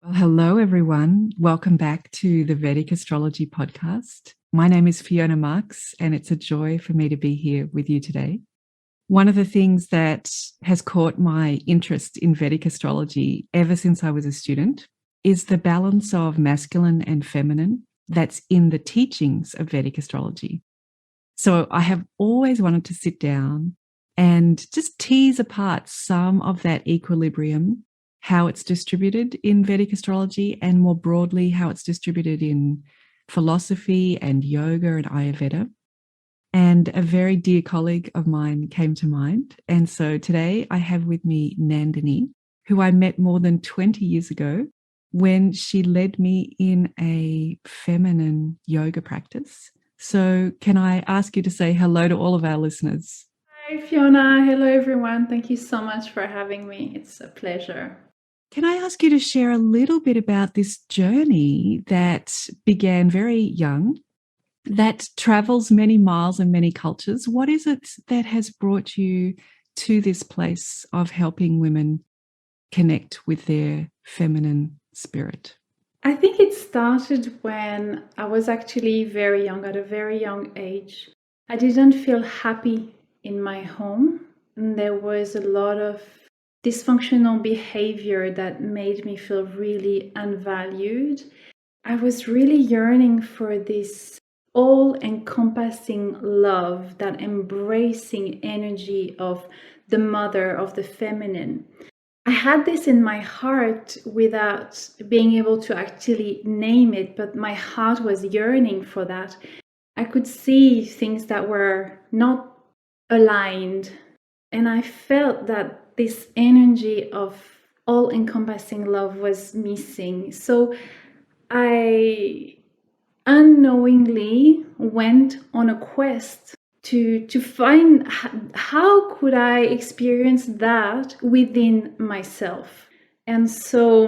Well, hello, everyone. Welcome back to the Vedic Astrology podcast. My name is Fiona Marks, and it's a joy for me to be here with you today. One of the things that has caught my interest in Vedic astrology ever since I was a student is the balance of masculine and feminine that's in the teachings of Vedic astrology. So I have always wanted to sit down and just tease apart some of that equilibrium, how it's distributed in Vedic astrology, and more broadly, how it's distributed in philosophy and yoga and Ayurveda. And a very dear colleague of mine came to mind. And so today I have with me Nandini, who I met more than 20 years ago when she led me in a feminine yoga practice. So can I ask you to say hello to all of our listeners? Hi, Fiona. Hello, everyone. Thank you so much for having me. It's a pleasure. Can I ask you to share a little bit about this journey that began very young, that travels many miles and many cultures? What is it that has brought you to this place of helping women connect with their feminine spirit? I think it started when I was actually very young, at a very young age. I didn't feel happy in my home, and there was a lot of dysfunctional behavior that made me feel really unvalued. I was really yearning for this all-encompassing love, that embracing energy of the mother, of the feminine. I had this in my heart without being able to actually name it, but my heart was yearning for that. I could see things that were not aligned, and I felt that this energy of all-encompassing love was missing. So I unknowingly went on a quest to find how could I experience that within myself. And so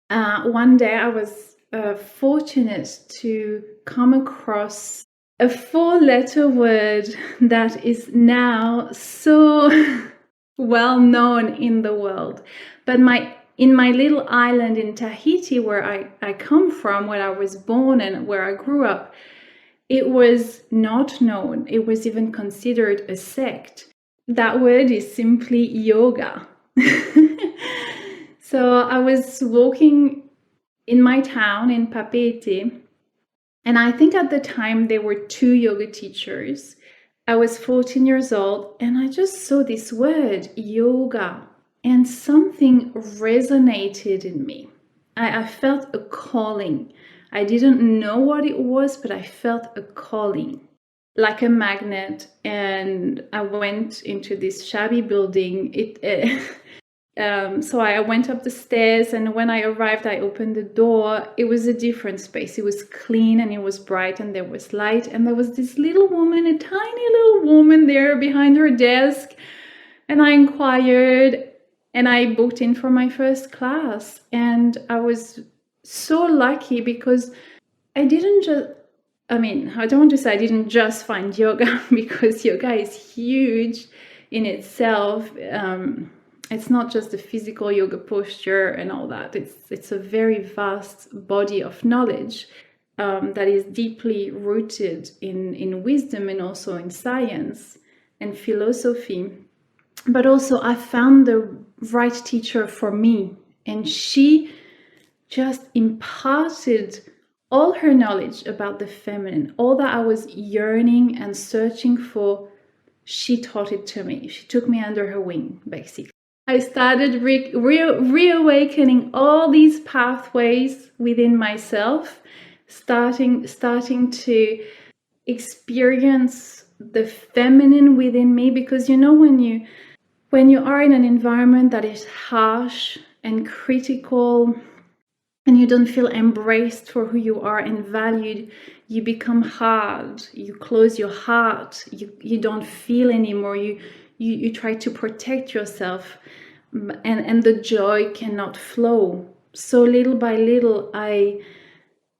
one day I was fortunate to come across a 4-letter word that is now so well known in the world. But in my little island in Tahiti, where I come from, where I was born and where I grew up, it was not known. It was even considered a sect. That word is simply yoga. So I was walking in my town in Papeete, and I think at the time there were 2 yoga teachers. I was 14 years old, and I just saw this word, yoga, and something resonated in me. I felt a calling. I didn't know what it was, but I felt a calling, like a magnet. And I went into this shabby building. So I went up the stairs, and when I arrived, I opened the door. It was a different space. It was clean and it was bright and there was light. And there was this little woman, a tiny little woman there behind her desk. And I inquired and I booked in for my first class. And I was so lucky because I didn't just, I don't want to say I didn't just find yoga because yoga is huge in itself. It's not just the physical yoga posture and all that. It's a very vast body of knowledge that is deeply rooted in wisdom and also in science and philosophy. But also I found the right teacher for me, and she just imparted all her knowledge about the feminine, all that I was yearning and searching for. She taught it to me. She took me under her wing, basically. I started reawakening all these pathways within myself, starting to experience the feminine within me. Because when you are in an environment that is harsh and critical, and you don't feel embraced for who you are and valued, you become hard. You close your heart. You don't feel anymore. You try to protect yourself, and the joy cannot flow. So little by little, I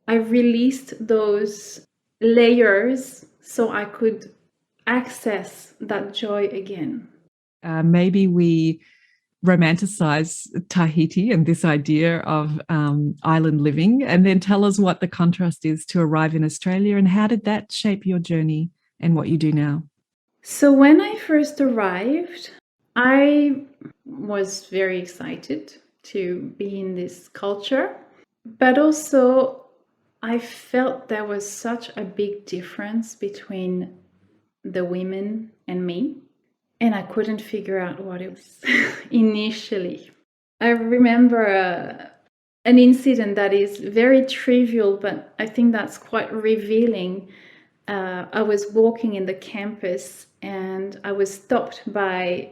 released those layers so I could access that joy again. Maybe we romanticize Tahiti and this idea of island living, and then tell us what the contrast is to arrive in Australia, and how did that shape your journey and what you do now? So when I first arrived, I was very excited to be in this culture, but also I felt there was such a big difference between the women and me, and I couldn't figure out what it was initially. I remember an incident that is very trivial, but I think that's quite revealing. I was walking in the campus and I was stopped by,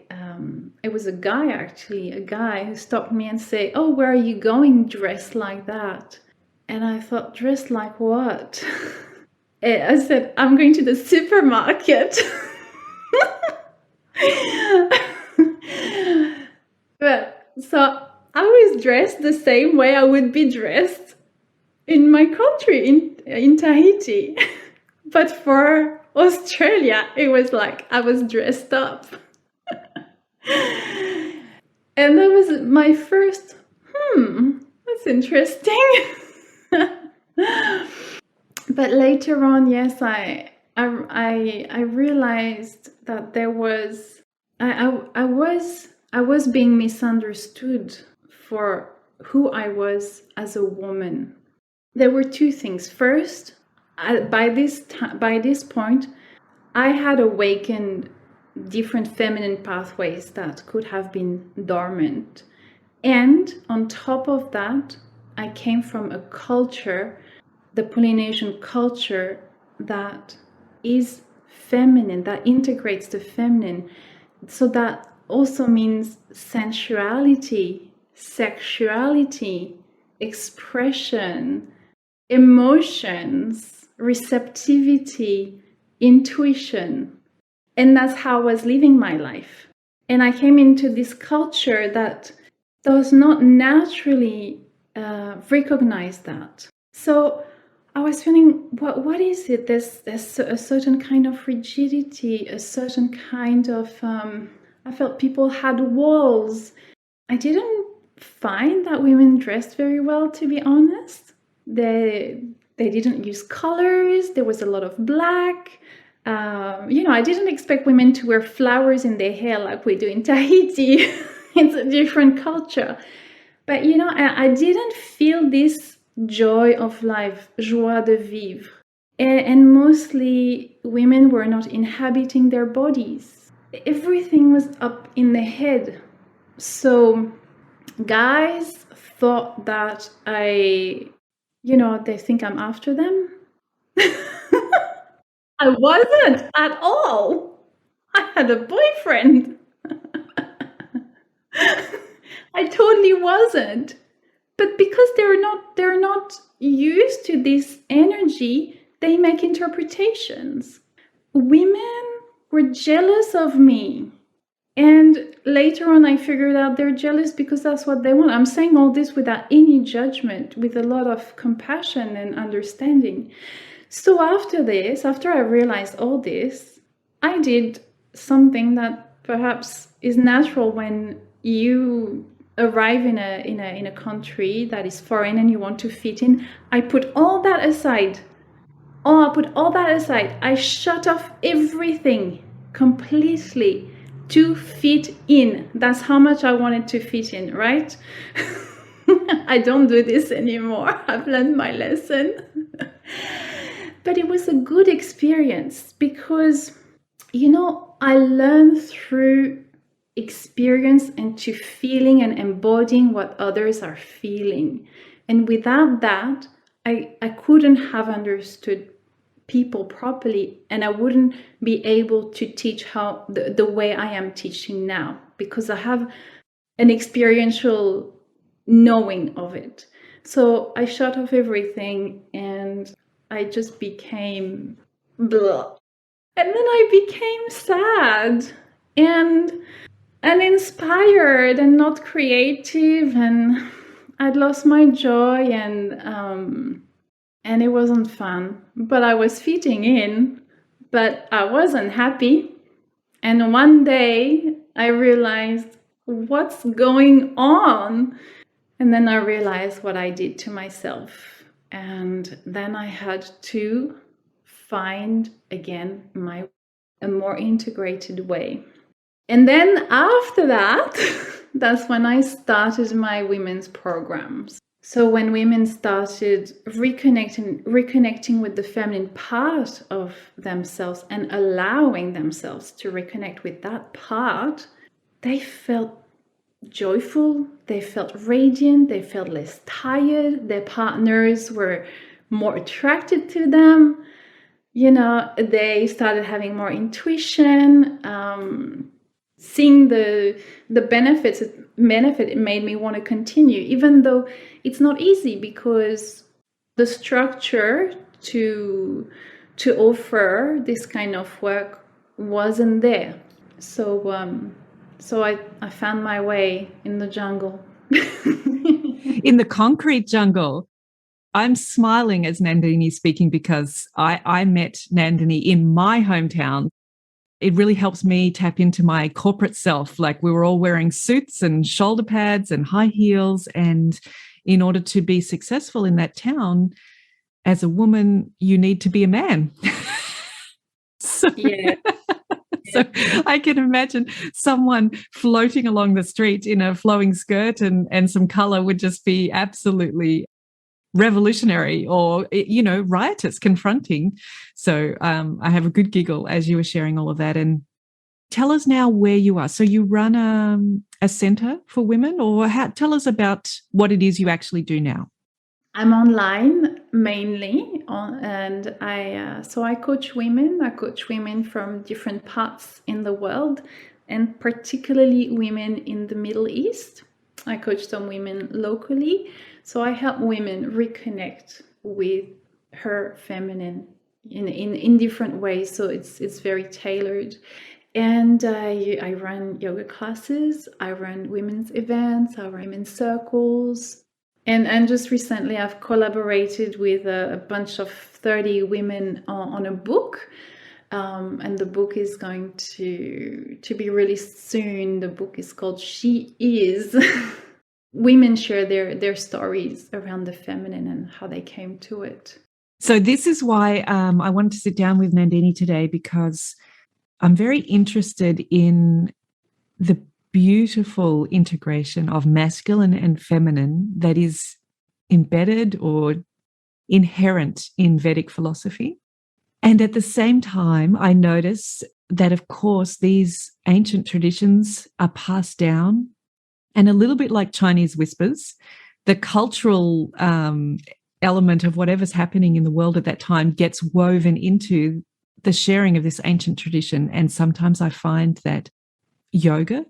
it was a guy who stopped me and said, "Oh, where are you going dressed like that?" And I thought, dressed like what? I said, "I'm going to the supermarket." But so I was dressed the same way I would be dressed in my country, in Tahiti. But for Australia, it was like I was dressed up. And that was my first, that's interesting. But later on, yes, I realized that there was, I was being misunderstood for who I was as a woman. There were two things. First, by this point, I had awakened different feminine pathways that could have been dormant. And on top of that, I came from a culture, the Polynesian culture, that is feminine, that integrates the feminine. So that also means sensuality, sexuality, expression, emotions, receptivity, intuition. And that's how I was living my life. And I came into this culture that does not naturally recognize that. So I was feeling, what is it? There's a certain kind of rigidity, a certain kind of, I felt people had walls. I didn't find that women dressed very well, to be honest. They didn't use colors. There was a lot of black. I didn't expect women to wear flowers in their hair like we do in Tahiti. It's a different culture. But, I didn't feel this joy of life, joie de vivre. And mostly women were not inhabiting their bodies. Everything was up in the head. So guys thought that they think I'm after them. I wasn't at all. I had a boyfriend. I totally wasn't. But because they're not used to this energy, they make interpretations. Women were jealous of me. And later on, I figured out they're jealous because that's what they want. I'm saying all this without any judgment, with a lot of compassion and understanding. So after I realized all this, I did something that perhaps is natural when you arrive in a country that is foreign and you want to fit in. I put all that aside. I shut off everything completely to fit in. That's how much I wanted to fit in, right? I don't do this anymore. I've learned my lesson. But it was a good experience because, I learned through experience and to feeling and embodying what others are feeling. And without that, I couldn't have understood people properly, and I wouldn't be able to teach how the way I am teaching now, because I have an experiential knowing of it. So I shut off everything and I just became blah. And then I became sad and inspired and not creative, and I'd lost my joy, and it wasn't fun. But I was fitting in, but I wasn't happy. And one day I realized what's going on? And then I realized what I did to myself. And then I had to find again a more integrated way. And then after that, that's when I started my women's programs. So when women started reconnecting with the feminine part of themselves and allowing themselves to reconnect with that part, they felt joyful, they felt radiant, they felt less tired, their partners were more attracted to them. They started having more intuition, seeing the benefit it made me want to continue, even though it's not easy because the structure to offer this kind of work wasn't there. So I found my way in the jungle. In the concrete jungle. I'm smiling as Nandini is speaking because I met Nandini in my hometown. It really helps me tap into my corporate self. Like, we were all wearing suits and shoulder pads and high heels. And in order to be successful in that town, as a woman, you need to be a man. So, yeah. So I can imagine someone floating along the street in a flowing skirt and some color would just be absolutely revolutionary or, riotous, confronting. So I have a good giggle as you were sharing all of that. And tell us now where you are. So you run a center for women, or tell us about what it is you actually do now. I'm online mainly, and I coach women. I coach women from different parts in the world, and particularly women in the Middle East. I coach some women locally, so I help women reconnect with her feminine in different ways. So it's very tailored. And I run yoga classes, I run women's events, I run women's circles. And just recently I've collaborated with a bunch of 30 women on a book. And the book is going to be released soon. The book is called She Is. Women share their stories around the feminine and how they came to it. So this is why I wanted to sit down with Nandini today, because I'm very interested in the beautiful integration of masculine and feminine that is embedded or inherent in Vedic philosophy. And at the same time, I notice that, of course, these ancient traditions are passed down, and a little bit like Chinese whispers, the cultural element of whatever's happening in the world at that time gets woven into the sharing of this ancient tradition. And sometimes I find that yoga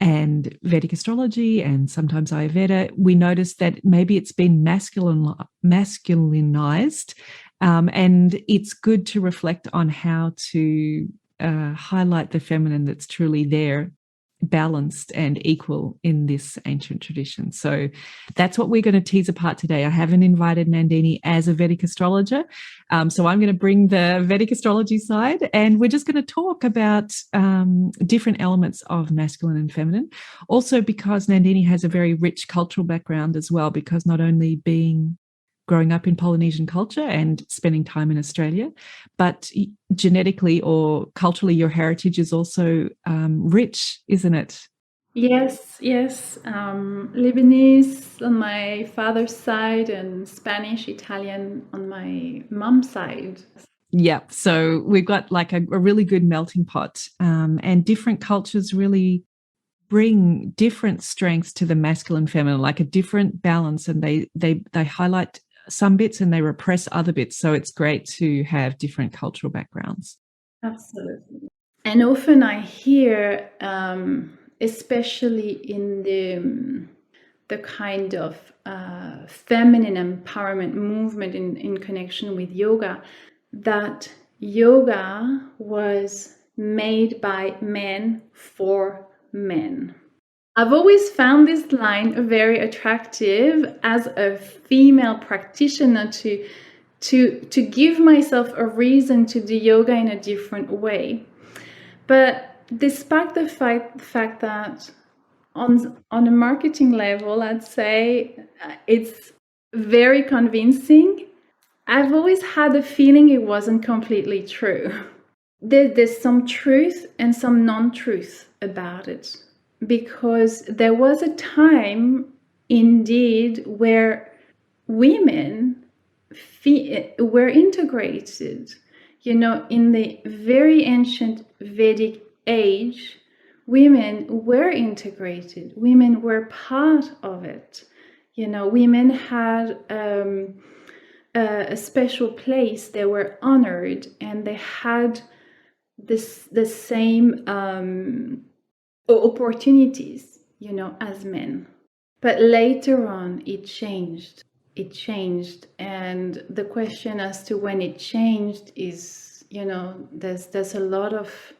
and Vedic astrology and sometimes Ayurveda, we notice that maybe it's been masculinized, and it's good to reflect on how to highlight the feminine that's truly there, balanced and equal in this ancient tradition. So that's what we're going to tease apart today. I haven't invited Nandini as a Vedic astrologer, so I'm going to bring the Vedic astrology side, and we're just going to talk about different elements of masculine and feminine. Also, because Nandini has a very rich cultural background as well, because not only growing up in Polynesian culture and spending time in Australia, but genetically or culturally, your heritage is also rich, isn't it? Yes. Lebanese on my father's side and Spanish, Italian on my mom's side. Yeah, so we've got like a really good melting pot, and different cultures really bring different strengths to the masculine feminine, like a different balance, and they highlight some bits and they repress other bits. So it's great to have different cultural backgrounds. Absolutely. And often I hear, especially in the kind of feminine empowerment movement in connection with yoga, that yoga was made by men for men. I've always found this line very attractive as a female practitioner to give myself a reason to do yoga in a different way. But despite the fact that on a marketing level, I'd say it's very convincing. I've always had a feeling it wasn't completely true. There's some truth and some non-truth about it, because there was a time indeed where women were integrated. In the very ancient Vedic age, women were integrated. Women were part of it. Women had a special place. They were honored, and they had the same opportunities, as men. But later on, it changed. And the question as to when it changed is, there's a lot of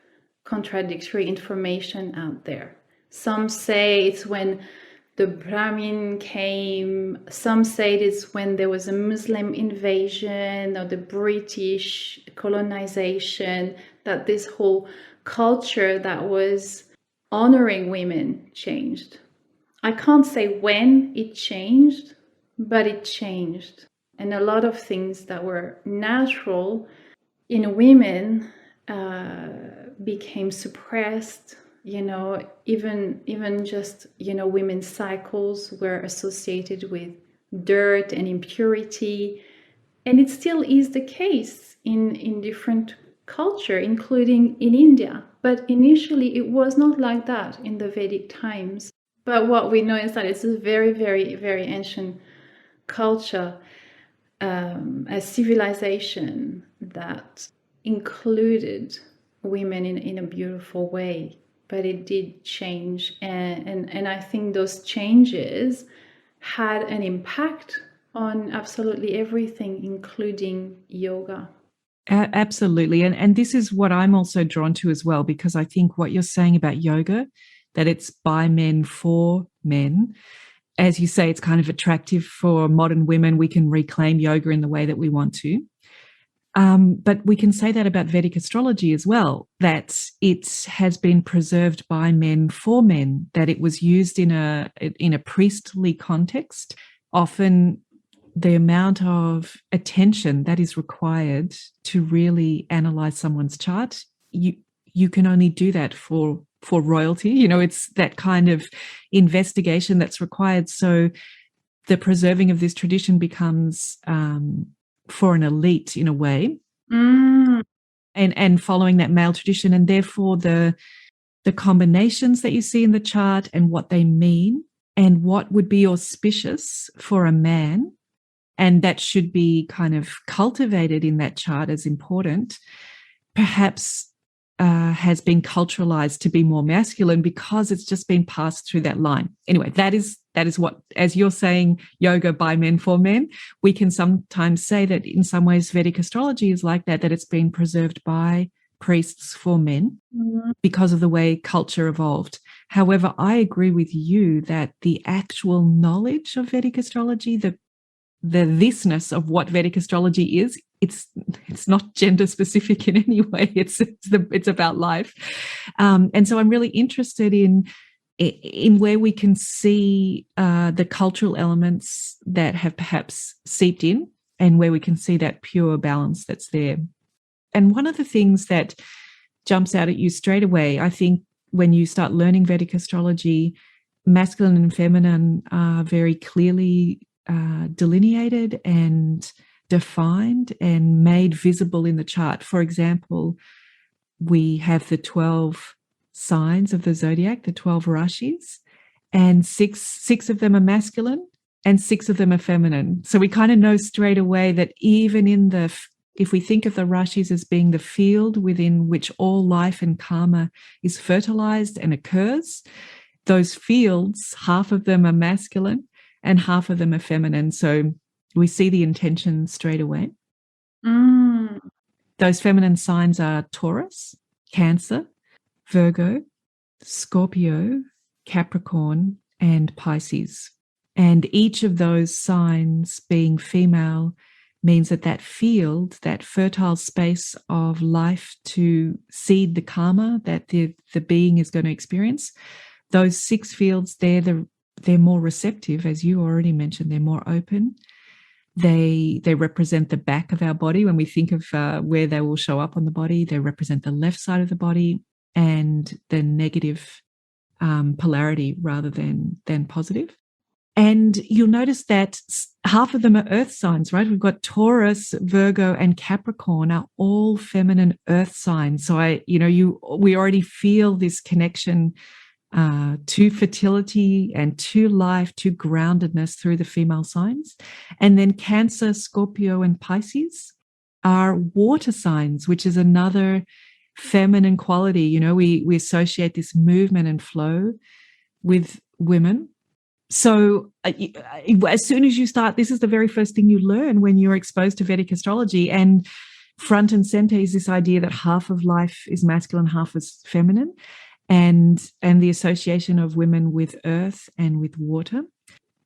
contradictory information out there. Some say it's when the Brahmin came. Some say it's when there was a Muslim invasion or the British colonization, that this whole culture that was honoring women changed. I can't say when it changed, but it changed. And a lot of things that were natural in women became suppressed. Even just, women's cycles were associated with dirt and impurity. And it still is the case in different culture, including in India. But initially it was not like that in the Vedic times. But what we know is that it's a very, very, very ancient culture, a civilization that included women in a beautiful way. But it did change. And I think those changes had an impact on absolutely everything, including yoga. Absolutely. And this is what I'm also drawn to as well, because I think what you're saying about yoga, that it's by men for men, as you say, it's kind of attractive for modern women. We can reclaim yoga in the way that we want to. But we can say that about Vedic astrology as well, that it has been preserved by men for men, that it was used in a priestly context. Often the amount of attention that is required to really analyze someone's chart, you can only do that for royalty. It's that kind of investigation that's required. So the preserving of this tradition becomes for an elite in a way, and following that male tradition, and therefore the combinations that you see in the chart and what they mean and what would be auspicious for a man, and that should be kind of cultivated in that chart as important, perhaps has been culturalized to be more masculine because it's just been passed through that line. Anyway, that is what, as you're saying, yoga by men for men, we can sometimes say that in some ways Vedic astrology is like that it's been preserved by priests for men because of the way culture evolved. However, I agree with you that the actual knowledge of Vedic astrology, the thisness of what Vedic astrology is, it's not gender specific in any way. It's about life, and so I'm really interested in where we can see the cultural elements that have perhaps seeped in, and where we can see that pure balance that's there. And one of the things that jumps out at you straight away, I think, when you start learning Vedic astrology, masculine and feminine are very clearly delineated and defined and made visible in the chart. For example, we have the 12 signs of the Zodiac, the 12 Rasis, and six of them are masculine and 6 of them are feminine. So we kind of know straight away that even if we think of the Rasis as being the field within which all life and karma is fertilized and occurs, those fields, half of them are masculine and half of them are feminine. So we see the intention straight away. Those feminine signs are Taurus, Cancer, Virgo, Scorpio, Capricorn, and Pisces. And each of those signs being female means that field, that fertile space of life to seed the karma that the being is going to experience, Those 6 fields, they're more receptive, as you already mentioned. They're more open. They represent the back of our body. When we think of where they will show up on the body, they represent the left side of the body and the negative polarity rather than positive. And you'll notice that half of them are earth signs, right? We've got Taurus, Virgo, and Capricorn are all feminine earth signs. So we already feel this connection to fertility and to life, to groundedness through the female signs. And then Cancer, Scorpio, and Pisces are water signs, which is another feminine quality. We associate this movement and flow with women. So as soon as you start, this is the very first thing you learn when you're exposed to Vedic astrology. And front and center is this idea that half of life is masculine, half is feminine, and the association of women with earth and with water.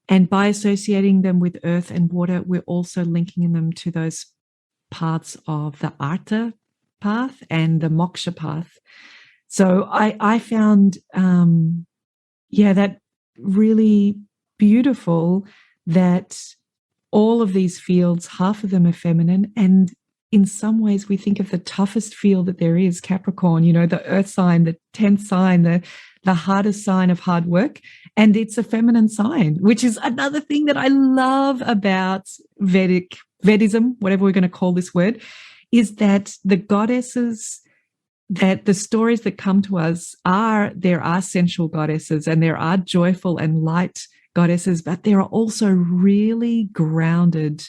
And by associating them with earth and water, we're also linking them to those parts of the Artha path and the Moksha path. So I found, that really beautiful that all of these fields, half of them are feminine, and in some ways we think of the toughest field that there is, Capricorn, the earth sign, the 10th sign, the hardest sign of hard work, and it's a feminine sign, which is another thing that I love about Vedism, whatever we're going to call this word, is that the goddesses, that the stories that come to us there are sensual goddesses and there are joyful and light goddesses, but there are also really grounded,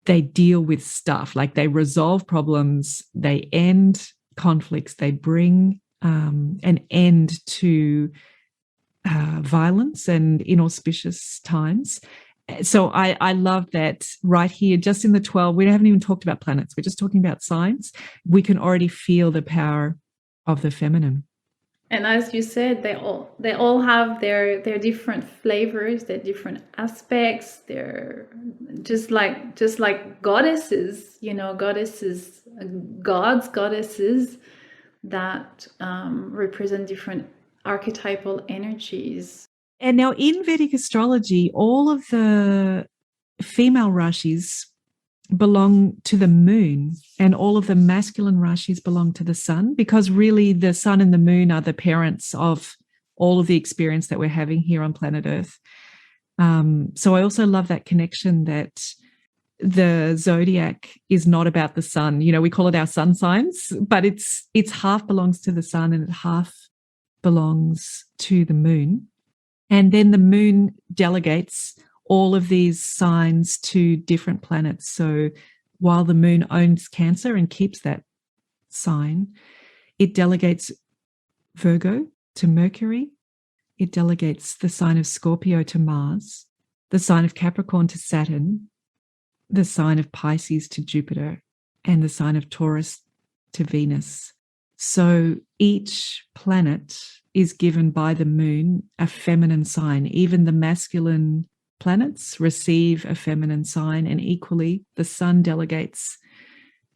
they deal with stuff, like they resolve problems, they end conflicts, they bring an end to violence and inauspicious times. So I love that right here, just in the 12, we haven't even talked about planets, we're just talking about signs. We can already feel the power of the feminine. And as you said, they all have their different flavors, their different aspects. They're just like goddesses, goddesses, goddesses that represent different archetypal energies. And now in Vedic astrology, all of the female rashis belong to the moon and all of the masculine rashis belong to the sun, because really the sun and the moon are the parents of all of the experience that we're having here on planet Earth. So I also love that connection that the zodiac is not about the sun. We call it our sun signs, but it's half belongs to the sun and half belongs to the moon. And then the moon delegates all of these signs to different planets. So while the moon owns Cancer and keeps that sign, it delegates Virgo to Mercury. It delegates the sign of Scorpio to Mars, the sign of Capricorn to Saturn, the sign of Pisces to Jupiter, and the sign of Taurus to Venus. So each planet is given by the moon a feminine sign. Even the masculine planets receive a feminine sign, and equally the sun delegates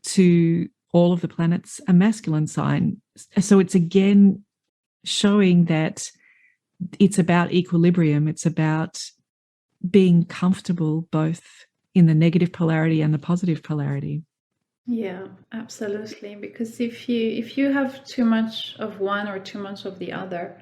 to all of the planets a masculine sign. So it's again showing that it's about equilibrium. It's about being comfortable both in the negative polarity and the positive polarity. Yeah, absolutely. Because if you have too much of one or too much of the other,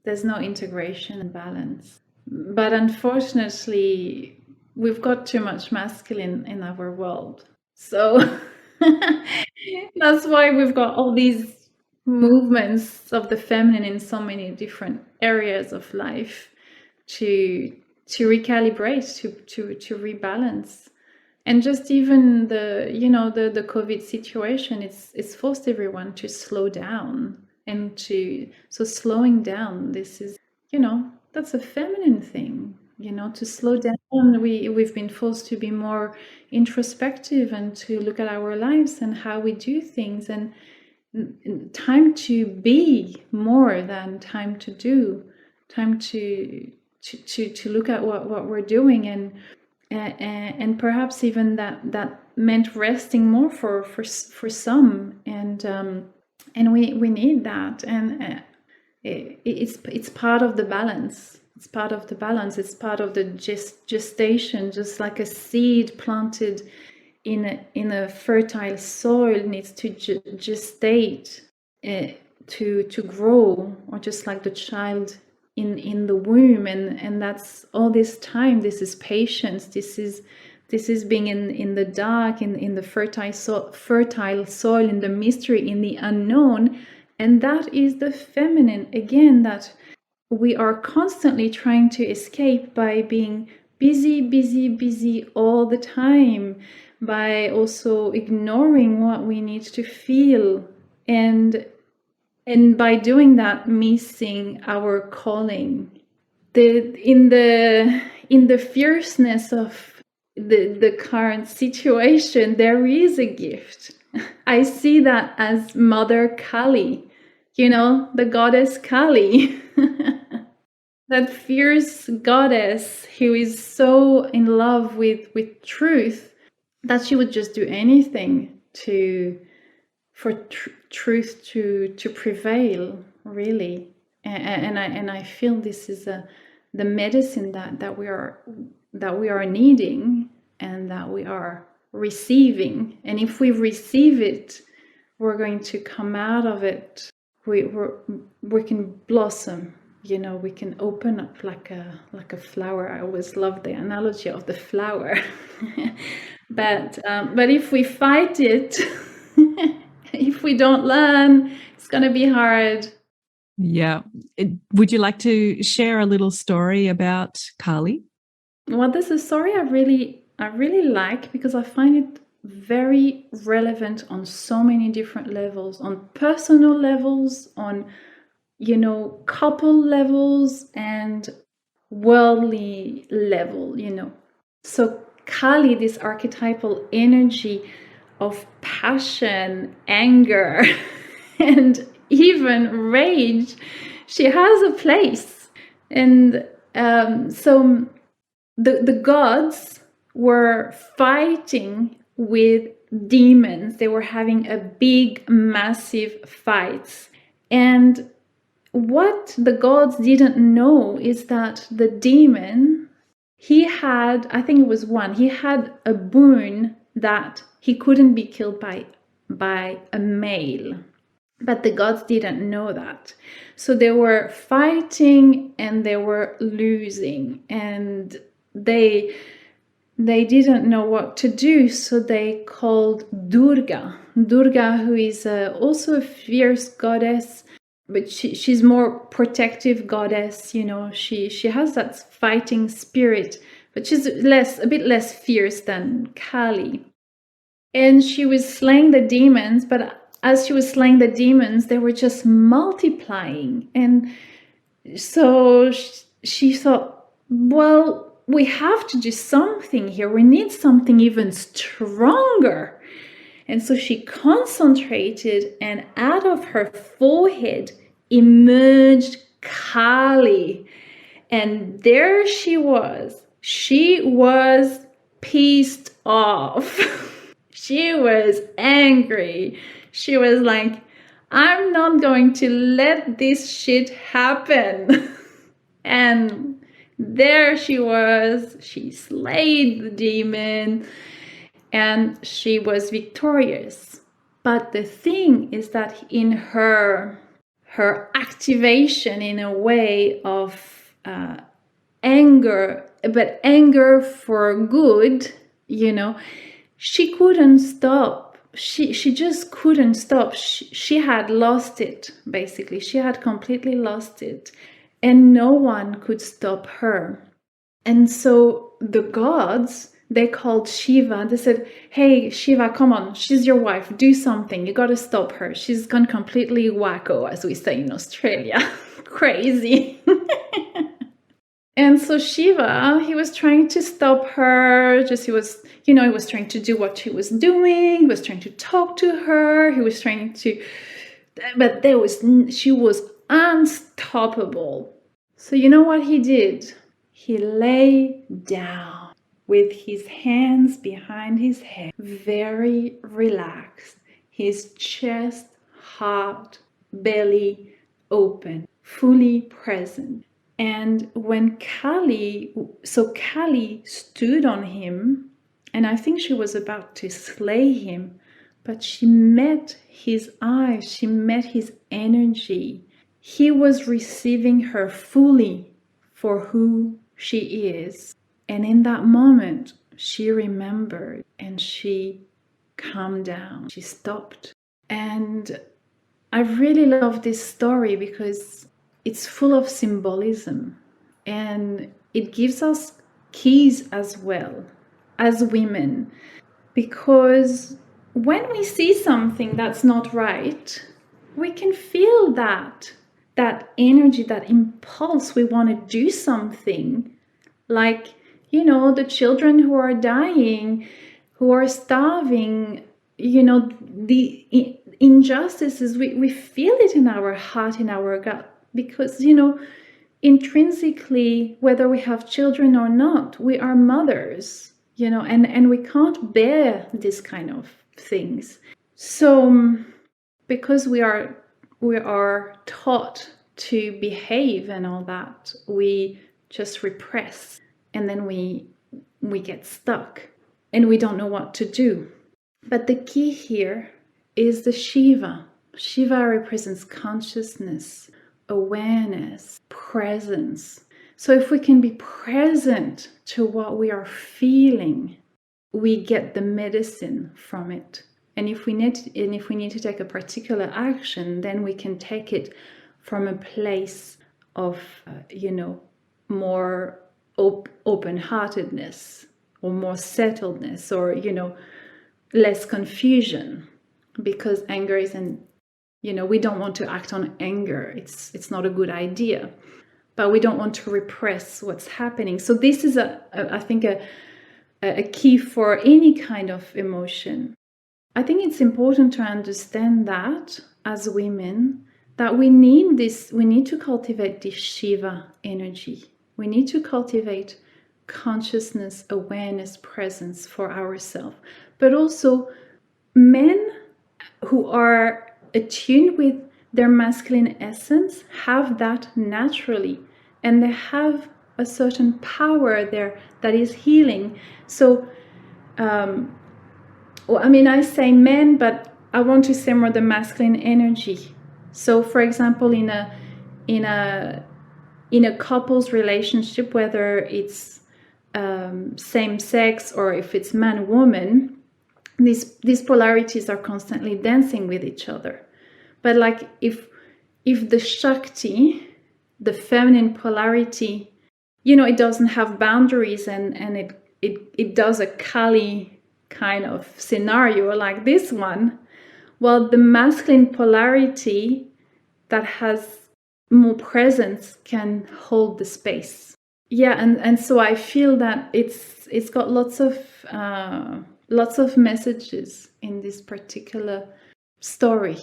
there's no integration and balance. But unfortunately, we've got too much masculine in our world. So that's why we've got all these movements of the feminine in so many different areas of life to recalibrate, to rebalance. And just even the COVID situation, it's forced everyone to slow down so slowing down, this is, that's a feminine thing, to slow down. We've been forced to be more introspective and to look at our lives and how we do things, and time to be more than time to do, time to look at what we're doing, and perhaps even that meant resting more for some, and we need that, It's part of the balance. It's part of the balance. It's part of the gestation. Just like a seed planted in a fertile soil needs to gestate to grow, or just like the child in the womb, and that's all this time. This is patience. This is being in the dark, in the fertile soil, in the mystery, in the unknown. And that is the feminine, again, that we are constantly trying to escape by being busy all the time, by also ignoring what we need to feel, and by doing that, missing our calling. In the fierceness of the current situation, there is a gift. I see that as Mother Kali, the goddess Kali. That fierce goddess who is so in love with truth that she would just do anything for truth to prevail, really. And I feel this is the medicine that we are needing, and that we are receiving. And if we receive it, we're going to come out of it. We can blossom. We can open up like a flower. I always love the analogy of the flower. But if we fight it, if we don't learn, it's going to be hard. Yeah. Would you like to share a little story about Kali? Well, this is a story I really like, because I find it very relevant on so many different levels, on personal levels, on couple levels, and worldly level. So Kali, this archetypal energy of passion, anger, and even rage, she has a place. And so the gods were fighting with demons. They were having a big, massive fights. And what the gods didn't know is that the demon, he had a boon that he couldn't be killed by a male. But the gods didn't know that. So they were fighting and they were losing, and they didn't know what to do. So they called Durga, who is also a fierce goddess, but she's more protective goddess. She has that fighting spirit, but she's a bit less fierce than Kali. And she was slaying the demons, but as she was slaying the demons, they were just multiplying. And so she thought, well, we have to do something here. We need something even stronger. And so she concentrated, and out of her forehead emerged Kali. And there she was. She was pissed off. She was angry. She was like, I'm not going to let this shit happen. And there she was. She slayed the demon, and she was victorious. But the thing is that in her activation, in a way of anger, but anger for good, she couldn't stop. She just couldn't stop. She had lost it, basically. She had completely lost it. And no one could stop her. And so the gods, they called Shiva. They said, hey, Shiva, come on. She's your wife. Do something. You got to stop her. She's gone completely wacko, as we say in Australia. Crazy. And so Shiva, he was trying to stop her. He was trying to do what she was doing. He was trying to talk to her. He was trying to, but she was unstoppable. So you know what he did? He lay down with his hands behind his head, very relaxed, his chest, heart, belly open. fully present. And when Kali stood on him, and I think she was about to slay him, but she met his eyes, she met his energy. He was receiving her fully for who she is. And in that moment, she remembered and she calmed down. She stopped. And I really love this story because it's full of symbolism and it gives us keys as well as women, because when we see something that's not right, we can feel that energy, that impulse. We want to do something, like, the children who are dying, who are starving, the injustices, we feel it in our heart, in our gut, because intrinsically, whether we have children or not, we are mothers, and we can't bear this kind of things. So because we are taught to behave and all that, we just repress, and then we get stuck and we don't know what to do. But the key here is the Shiva. Shiva represents consciousness, awareness, presence. So if we can be present to what we are feeling, we get the medicine from it. And if we need to take a particular action, then we can take it from a place of more open-heartedness, or more settledness, or less confusion, because anger isn't, we don't want to act on anger. It's not a good idea, but we don't want to repress what's happening. So this is I think a key for any kind of emotion. I think it's important to understand that as women, that we need to cultivate this Shiva energy. We need to cultivate consciousness, awareness, presence for ourselves. But also men who are attuned with their masculine essence have that naturally, and they have a certain power there that is healing. So I say men, but I want to say more the masculine energy. So for example, in a couple's relationship, whether it's same sex or if it's man woman, these polarities are constantly dancing with each other. But like if the Shakti, the feminine polarity, it doesn't have boundaries, and it does a Kali kind of scenario like this one, well, the masculine polarity that has more presence can hold the space. Yeah, and so I feel that it's got lots of messages in this particular story,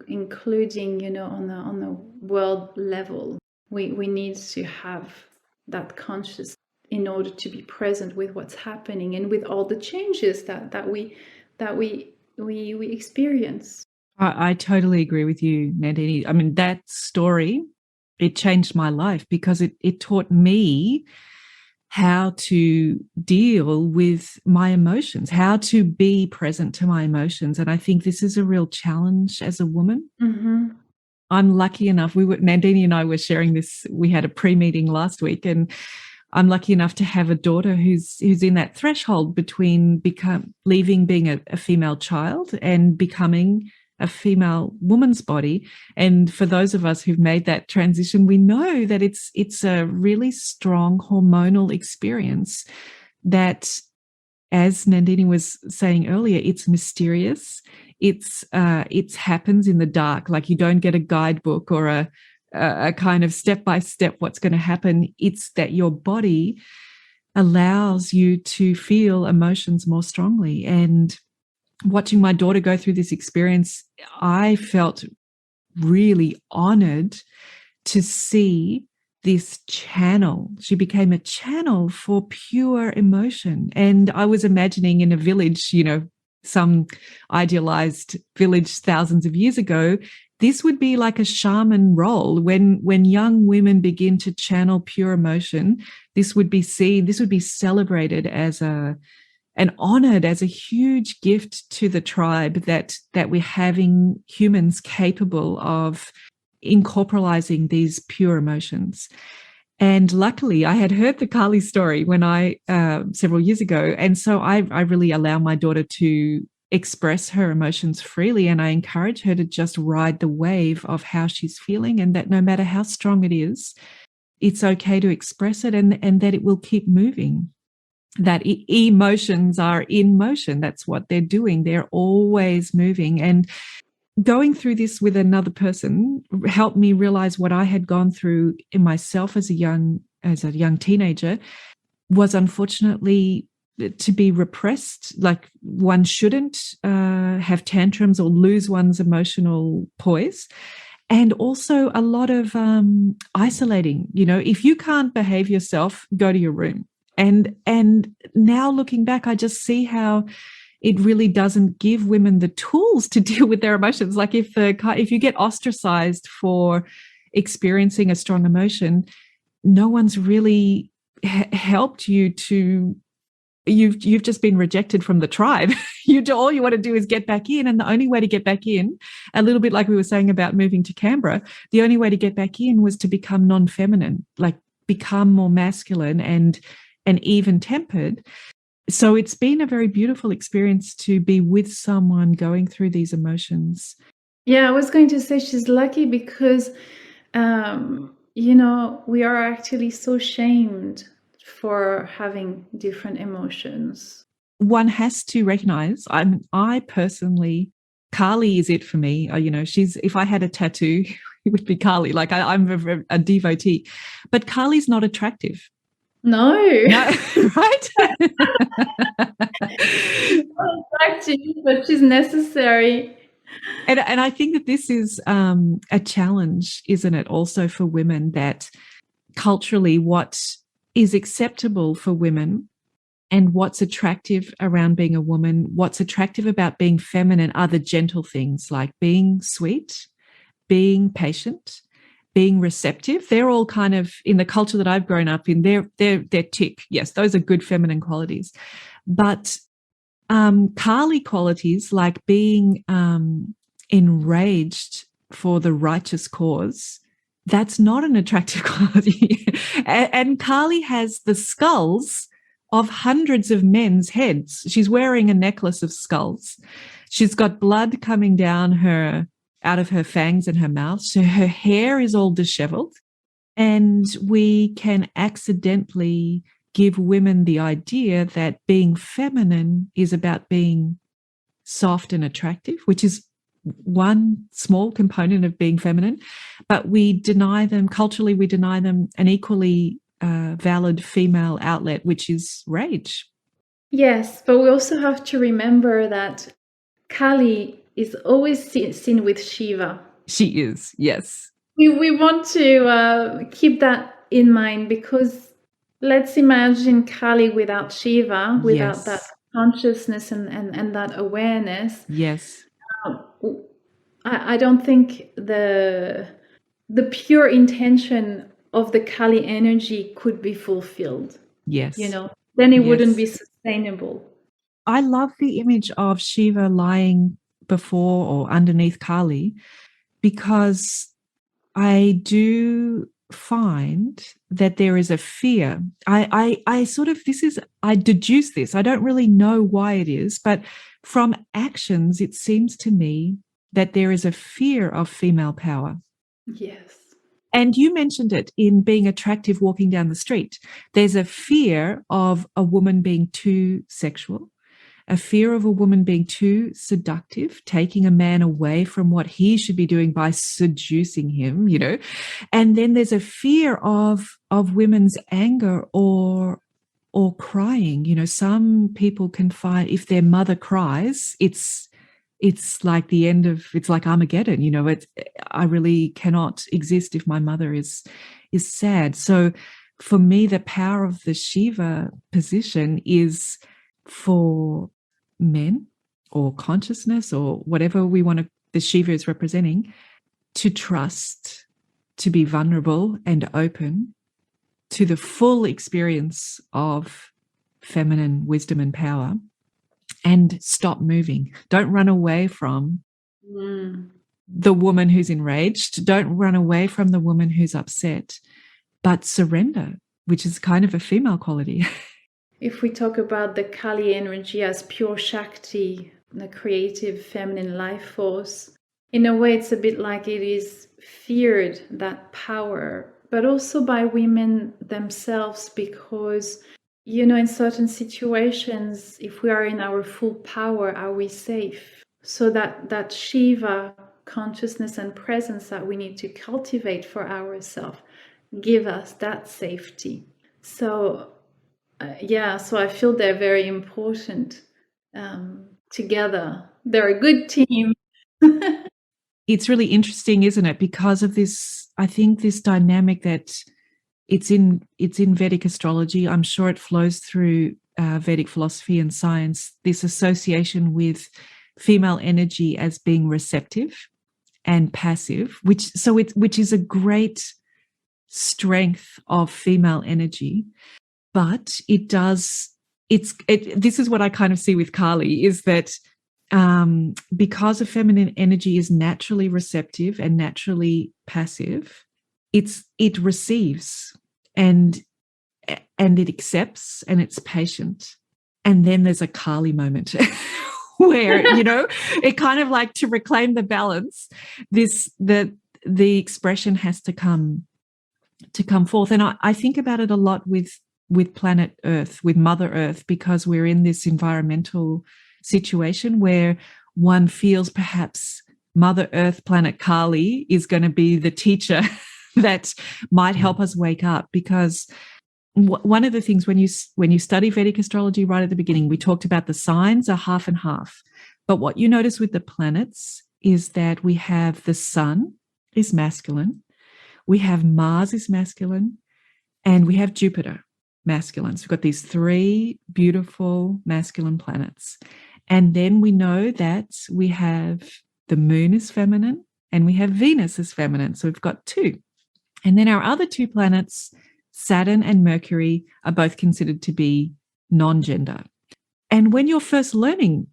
including on the world level. We need to have that consciousness in order to be present with what's happening and with all the changes that we experience. I totally agree with you, Nandini. I mean, that story, it changed my life because it taught me how to deal with my emotions, how to be present to my emotions. And I think this is a real challenge as a woman. Mm-hmm. I'm lucky enough, Nandini and I were sharing this, we had a pre-meeting last week, and I'm lucky enough to have a daughter who's in that threshold between leaving being a female child and becoming a female woman's body. And for those of us who've made that transition, we know that it's a really strong hormonal experience that, as Nandini was saying earlier, it's mysterious. It happens in the dark. Like, you don't get a guidebook or a kind of step-by-step what's going to happen. It's that your body allows you to feel emotions more strongly. And watching my daughter go through this experience, I felt really honored to see this channel. She became a channel for pure emotion. And I was imagining in a village, some idealized village thousands of years ago, this would be like a shaman role. When young women begin to channel pure emotion, this would be seen, this would be celebrated as and honored as a huge gift to the tribe that we're having humans capable of incorporating these pure emotions. And luckily, I had heard the Kali story when I several years ago, and so I really allow my daughter to express her emotions freely, and I encourage her to just ride the wave of how she's feeling, and that no matter how strong it is, it's okay to express it, and that it will keep moving. That emotions are in motion. That's what they're doing. They're always moving. And going through this with another person helped me realize what I had gone through in myself as a young teenager was unfortunately to be repressed. Like, one shouldn't have tantrums or lose one's emotional poise. And also a lot of isolating. If you can't behave yourself, go to your room. And now looking back, I just see how it really doesn't give women the tools to deal with their emotions. Like, if you get ostracized for experiencing a strong emotion, no one's really helped you to. You've just been rejected from the tribe. All you want to do is get back in, and the only way to get back in, a little bit like we were saying about moving to Canberra, the only way to get back in was to become non-feminine, like become more masculine and even-tempered. So it's been a very beautiful experience to be with someone going through these emotions. Yeah, I was going to say she's lucky because, we are actually so shamed for having different emotions. One has to recognize, I personally, Kali is it for me. If I had a tattoo, it would be Kali. Like, I'm a devotee. But Kali's not attractive. No. Right? But she's necessary. And I think that this is a challenge, isn't it, also for women, that culturally what is acceptable for women and what's attractive around being a woman, what's attractive about being feminine are the gentle things like being sweet, being patient, being receptive. They're all kind of, in the culture that I've grown up in, they're tick. Yes, those are good feminine qualities. But Kali qualities like being enraged for the righteous cause, that's not an attractive quality. And Kali has the skulls of hundreds of men's heads. She's wearing a necklace of skulls. She's got blood coming down out of her fangs and her mouth. So her hair is all disheveled. And we can accidentally give women the idea that being feminine is about being soft and attractive, which is one small component of being feminine. But we deny them, culturally, we deny them an equally valid female outlet, which is rage. Yes, but we also have to remember that Kali is always seen with Shiva. She is, yes. We want to keep that in mind, because let's imagine Kali without Shiva, without that consciousness and that awareness. Yes. I don't think the pure intention of the Kali energy could be fulfilled. Yes. Then it wouldn't be sustainable. I love the image of Shiva lying before or underneath Kali, because I do find that there is a fear. I deduce this. I don't really know why it is, but from actions, it seems to me that there is a fear of female power. Yes. And you mentioned it in being attractive walking down the street. There's a fear of a woman being too sexual, a fear of a woman being too seductive, taking a man away from what he should be doing by seducing him, And then there's a fear of women's anger or crying. Some people can find if their mother cries, it's like the end of, it's like Armageddon. I really cannot exist if my mother is sad. So for me, the power of the Shiva position is for men or consciousness or whatever we want to, the Shiva is representing, to trust, to be vulnerable and open to the full experience of feminine wisdom and power, and stop moving. Don't run away from the woman who's enraged. Don't run away from the woman who's upset, but surrender, which is kind of a female quality. If we talk about the Kali energy as pure Shakti, the creative feminine life force, in a way it's a bit like it is feared, that power, but also by women themselves, because, you know, in certain situations, if we are in our full power, are we safe? So that Shiva consciousness and presence that we need to cultivate for ourselves give us that safety. So so I feel they're very important together. They're a good team. It's really interesting, isn't it? Because of this, I think this dynamic that it's in Vedic astrology. I'm sure it flows through Vedic philosophy and science, this association with female energy as being receptive and passive, which is a great strength of female energy. But this is what I kind of see with Kali, is that because a feminine energy is naturally receptive and naturally passive, it receives and it accepts and it's patient. And then there's a Kali moment where, you know, it kind of like, to reclaim the balance, the expression has to come forth. And I think about it a lot with planet Earth, with Mother Earth, because we're in this environmental situation where one feels perhaps Mother Earth, planet Kali, is going to be the teacher that might help us wake up. Because one of the things when you study Vedic astrology right at the beginning, we talked about the signs are half and half. But what you notice with the planets is that we have the sun is masculine, we have Mars is masculine, and we have Jupiter masculine. So we've got these three beautiful masculine planets. And then we know that we have the moon is feminine and we have Venus is feminine. So we've got two. And then our other two planets, Saturn and Mercury, are both considered to be non-gender. And when you're first learning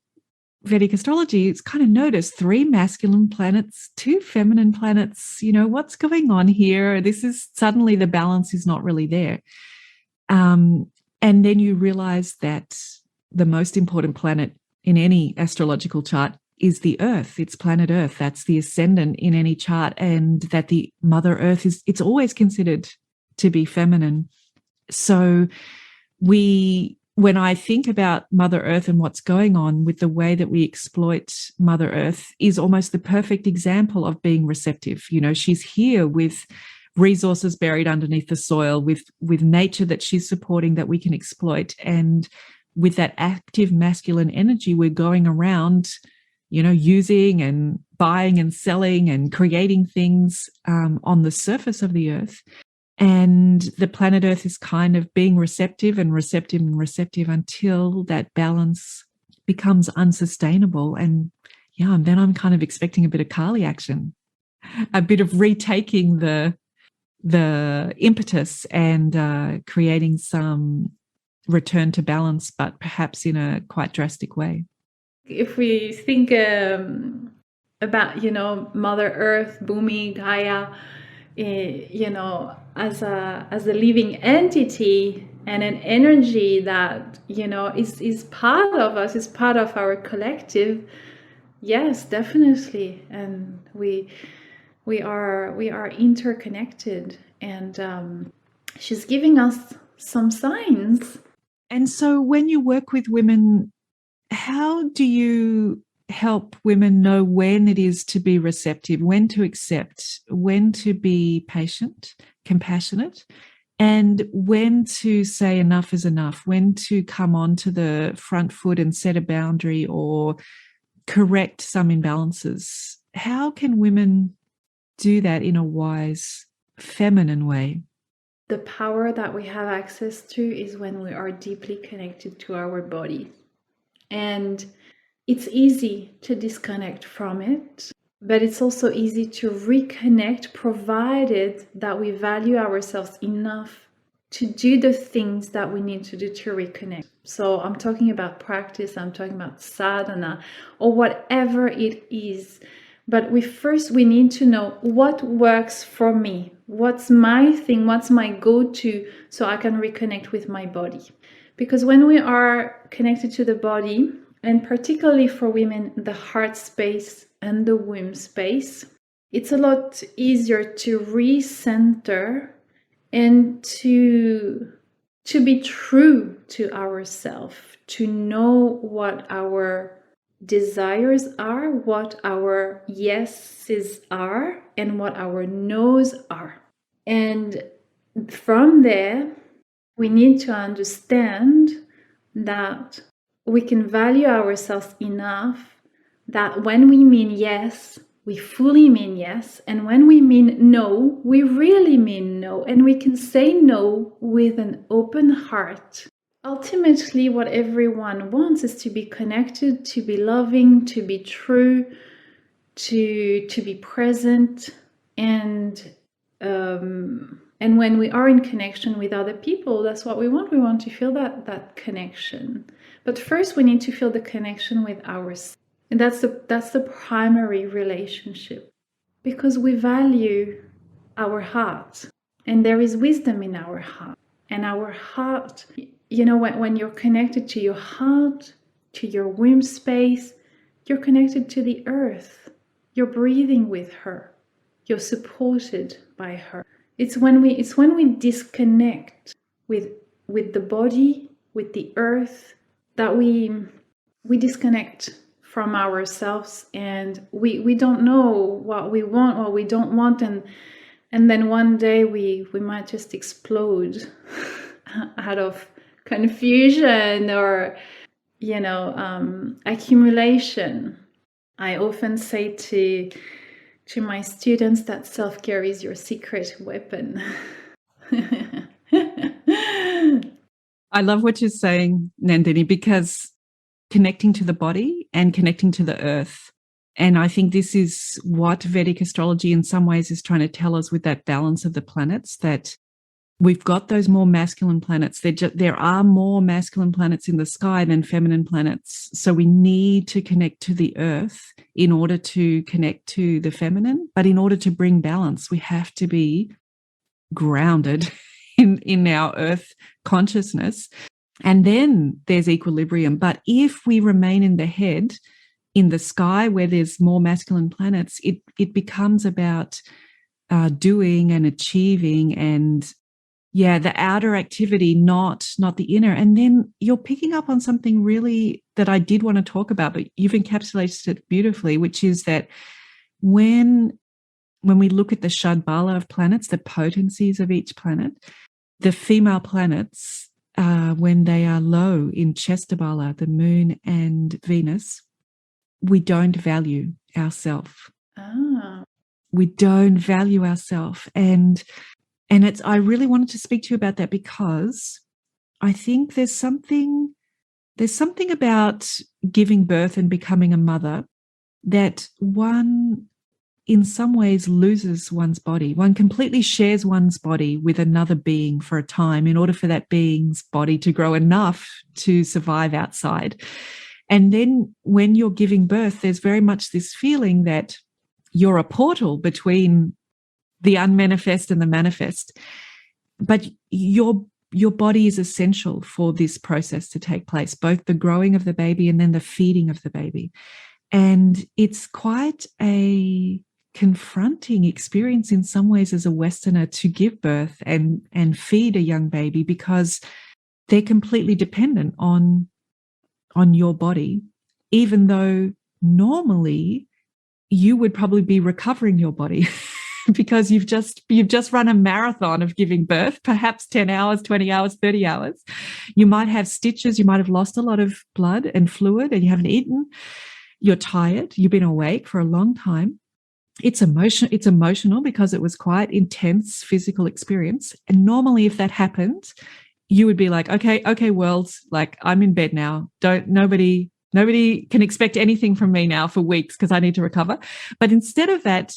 Vedic astrology, it's kind of noticed three masculine planets, two feminine planets. You know, what's going on here? This is suddenly the balance is not really there. And then you realize that the most important planet in any astrological chart is the Earth. It's planet Earth. That's the ascendant in any chart, and that the Mother Earth it's always considered to be feminine. So when I think about Mother Earth and what's going on with the way that we exploit Mother Earth, is almost the perfect example of being receptive. You know, she's here with resources buried underneath the soil, with nature that she's supporting that we can exploit. And with that active masculine energy, we're going around, you know, using and buying and selling and creating things on the surface of the earth. And the planet Earth is kind of being receptive and receptive and receptive until that balance becomes unsustainable. And then I'm kind of expecting a bit of Kali action, a bit of retaking the impetus and creating some return to balance, but perhaps in a quite drastic way. If we think about, you know, Mother Earth, Bhumi, Gaia, you know, as a living entity and an energy that, you know, is part of us, is part of our collective. Yes, definitely. And we are interconnected, and she's giving us some signs. And so when you work with women, how do you help women know when it is to be receptive, when to accept, when to be patient, compassionate, and when to say enough is enough, when to come onto the front foot and set a boundary or correct some imbalances? How can women do that in a wise, feminine way? The power that we have access to is when we are deeply connected to our bodies. And it's easy to disconnect from it, but it's also easy to reconnect, provided that we value ourselves enough to do the things that we need to do to reconnect. So I'm talking about practice, I'm talking about sadhana, or whatever it is. But we need to know what works for me. What's my thing? What's my go-to, so I can reconnect with my body? Because when we are connected to the body, and particularly for women, the heart space and the womb space, it's a lot easier to recenter and to be true to ourselves, to know what our desires are, what our yeses are, and what our nos are. And from there, we need to understand that we can value ourselves enough that when we mean yes, we fully mean yes. And when we mean no, we really mean no. And we can say no with an open heart. Ultimately, what everyone wants is to be connected, to be loving, to be true, to be present. And when we are in connection with other people, that's what we want. We want to feel that connection. But first, we need to feel the connection with ourselves. And that's the primary relationship. Because we value our heart. And there is wisdom in our heart. And our heart, when you're connected to your heart, to your womb space, you're connected to the earth. You're breathing with her. You're supported by her. It's when we disconnect with the body, with the earth, that we disconnect from ourselves, and we don't know what we want, what we don't want, and then one day we might just explode out of confusion or accumulation. I often say to my students that self-care is your secret weapon. I love what you're saying, Nandini, because connecting to the body and connecting to the earth. And I think this is what Vedic astrology in some ways is trying to tell us with that balance of the planets, that we've got those more masculine planets. There are more masculine planets in the sky than feminine planets. So we need to connect to the earth in order to connect to the feminine. But in order to bring balance, we have to be grounded in our earth consciousness. And then there's equilibrium. But if we remain in the head, in the sky where there's more masculine planets, it becomes about doing and achieving and the outer activity, not the inner. And then you're picking up on something really that I did want to talk about, but you've encapsulated it beautifully, which is that when we look at the Shad bala of planets, the potencies of each planet, the female planets, when they are low in Chesta bala, the moon and Venus, we don't value ourselves. We don't value ourselves. And I really wanted to speak to you about that, because I think there's something about giving birth and becoming a mother that one in some ways loses one's body. One completely shares one's body with another being for a time in order for that being's body to grow enough to survive outside. And then when you're giving birth, there's very much this feeling that you're a portal between the unmanifest and the manifest. But your body is essential for this process to take place, both the growing of the baby and then the feeding of the baby. And it's quite a confronting experience in some ways as a Westerner to give birth and feed a young baby, because they're completely dependent on your body, even though normally you would probably be recovering your body because you've just run a marathon of giving birth, perhaps 10 hours, 20 hours, 30 hours. You might have stitches, you might have lost a lot of blood and fluid, and you haven't eaten. You're tired, you've been awake for a long time. It's emotional because it was quite intense physical experience. And normally if that happened, you would be like, okay, world, like I'm in bed now. Nobody Nobody can expect anything from me now for weeks because I need to recover. But instead of that,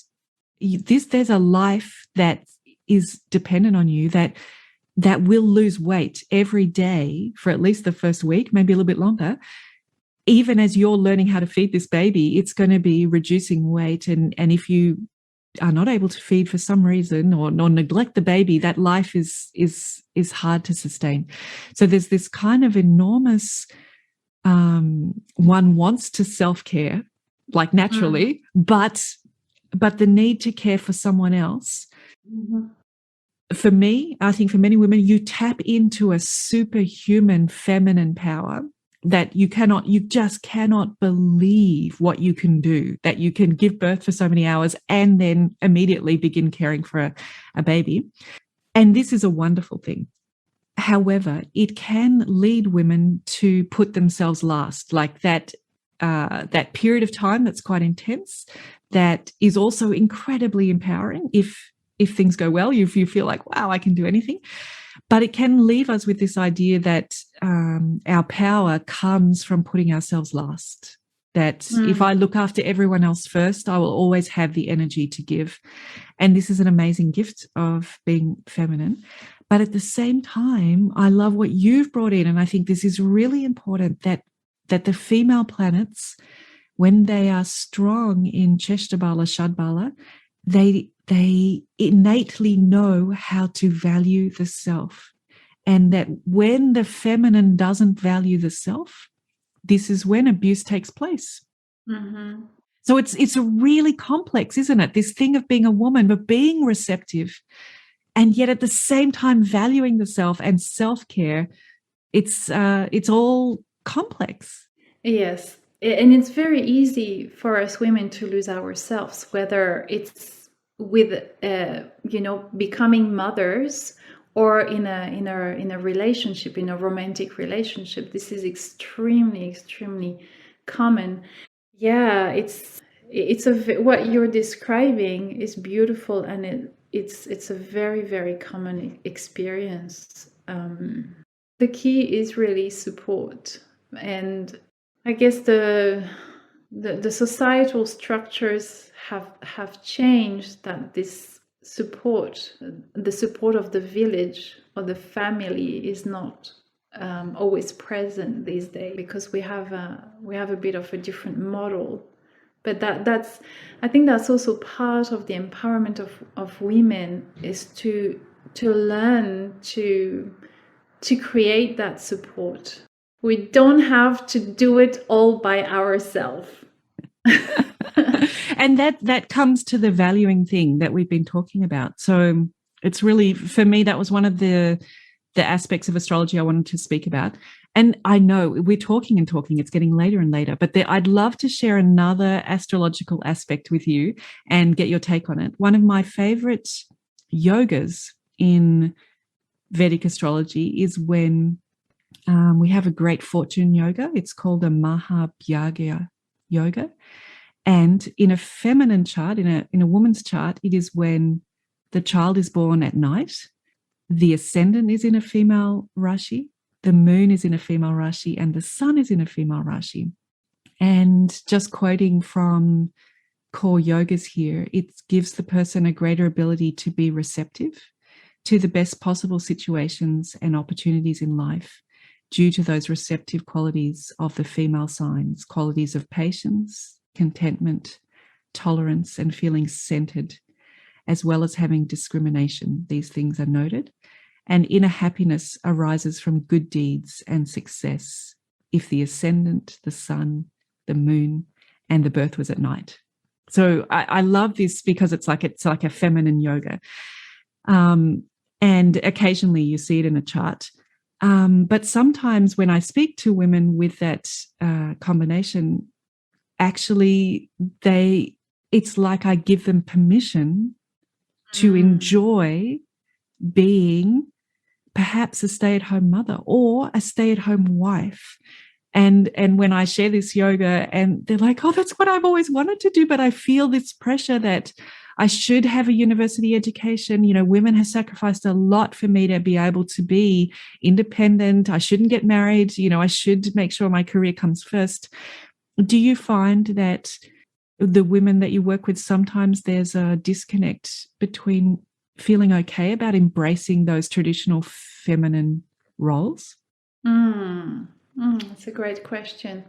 there's a life that is dependent on you that will lose weight every day for at least the first week, maybe a little bit longer. Even as you're learning how to feed this baby, it's going to be reducing weight. And if you are not able to feed for some reason or neglect the baby, that life is hard to sustain. So there's this kind of enormous, one wants to self-care, like naturally, but the need to care for someone else. Mm-hmm. For me, I think for many women, you tap into a superhuman feminine power that you just cannot believe what you can do, that you can give birth for so many hours and then immediately begin caring for a baby. And this is a wonderful thing. However, it can lead women to put themselves last, like that period of time that's quite intense, that is also incredibly empowering if things go well, if you feel like, wow, I can do anything. But it can leave us with this idea that our power comes from putting ourselves last, that if I look after everyone else first, I will always have the energy to give. And this is an amazing gift of being feminine. But at the same time, I love what you've brought in. And I think this is really important, that the female planets, when they are strong in Cheshta Bala, Shad Bala, they innately know how to value the self. And that when the feminine doesn't value the self, this is when abuse takes place. Mm-hmm. So it's a really complex, isn't it? This thing of being a woman, but being receptive, and yet at the same time valuing the self and self-care. It's all complex. Yes. And it's very easy for us women to lose ourselves, whether it's with becoming mothers or in a relationship, in a romantic relationship. This is extremely common. Yeah, what you're describing is beautiful, and it's a very, very common experience. The key is really support, and I guess the societal structures have changed, that this support, the support of the village or the family, is not always present these days, because we have a bit of a different model. But that's I think that's also part of the empowerment of women, is to learn to create that support. We don't have to do it all by ourselves. And that comes to the valuing thing that we've been talking about. So it's really, for me, that was one of the aspects of astrology I wanted to speak about. And I know we're talking, it's getting later and later, but I'd love to share another astrological aspect with you and get your take on it. One of my favorite yogas in Vedic astrology is when we have a great fortune yoga. It's called a Mahabhagya yoga. And in a feminine chart, in a woman's chart, it is when the child is born at night, the ascendant is in a female Rashi, the moon is in a female Rashi, and the sun is in a female Rashi. And just quoting from core yogas here, it gives the person a greater ability to be receptive to the best possible situations and opportunities in life, due to those receptive qualities of the female signs, qualities of patience, contentment, tolerance, and feeling centered, as well as having discrimination. These things are noted. And inner happiness arises from good deeds and success if the ascendant, the sun, the moon, and the birth was at night. So I love this because it's like a feminine yoga. And occasionally you see it in a chart. But sometimes when I speak to women with that combination, actually it's like I give them permission to enjoy being perhaps a stay-at-home mother or a stay-at-home wife. And when I share this yoga, and they're like, oh, that's what I've always wanted to do, but I feel this pressure that I should have a university education. You know, women have sacrificed a lot for me to be able to be independent. I shouldn't get married. You know, I should make sure my career comes first. Do you find that the women that you work with, sometimes there's a disconnect between feeling okay about embracing those traditional feminine roles? That's a great question.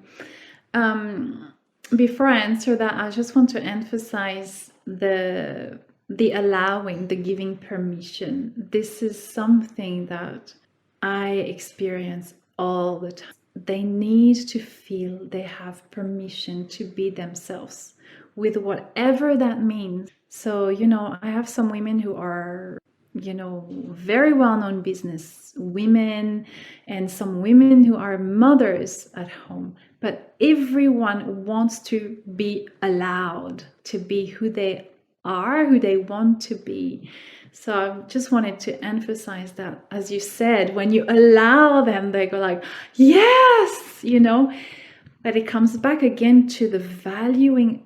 Before I answer that, I just want to emphasize the allowing, the giving permission. This is something that I experience all the time. They need to feel they have permission to be themselves with whatever that means. So, you know, I have some women who are, you know, very well-known business women, and some women who are mothers at home, but everyone wants to be allowed to be who they are, who they want to be. So I just wanted to emphasize that, as you said, when you allow them, they go like, yes, you know. But it comes back again to the valuing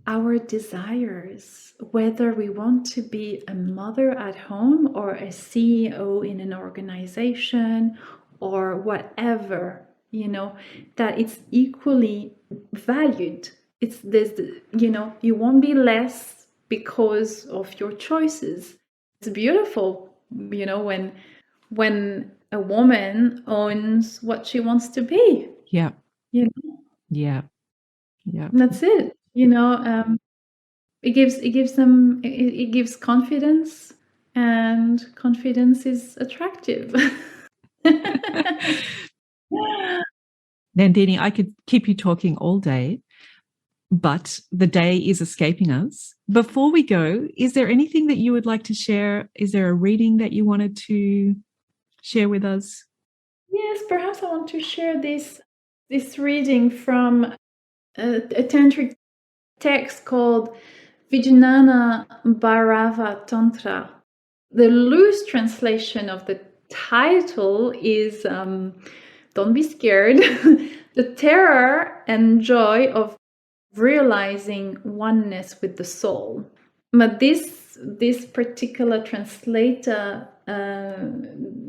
our desires, whether we want to be a mother at home or a CEO in an organization or whatever, you know, that it's equally valued. It's this, you know, you won't be less because of your choices. It's beautiful, you know, when a woman owns what she wants to be. Yeah. You know? Yeah. Yeah. That's it. You know, it gives confidence, and confidence is attractive. Nandini, I could keep you talking all day, but the day is escaping us. Before we go, is there anything that you would like to share? Is there a reading that you wanted to share with us? Yes, perhaps I want to share this reading from a tantric text called Vijnana Bhairava Tantra. The loose translation of the title is don't be scared. The terror and joy of realizing oneness with the soul. But this particular translator